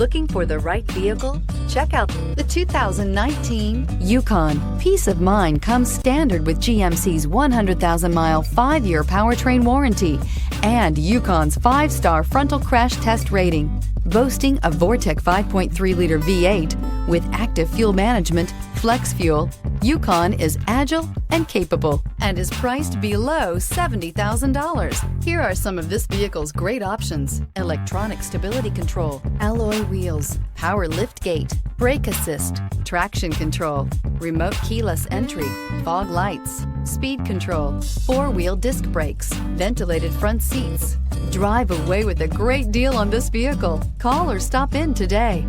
Looking for the right vehicle? Check out the 2019 Yukon. Peace of mind comes standard with GMC's 100,000-mile, 5-year powertrain warranty and Yukon's 5-star frontal crash test rating. Boasting a Vortec 5.3-liter V8 with active fuel management, flex fuel, Yukon is agile and capable and is priced below $70,000. Here are some of this vehicle's great options: electronic stability control, alloy wheels, power liftgate, brake assist, traction control, remote keyless entry, fog lights, speed control, 4-wheel disc brakes, ventilated front seats. Drive away with a great deal on this vehicle. Call or stop in today.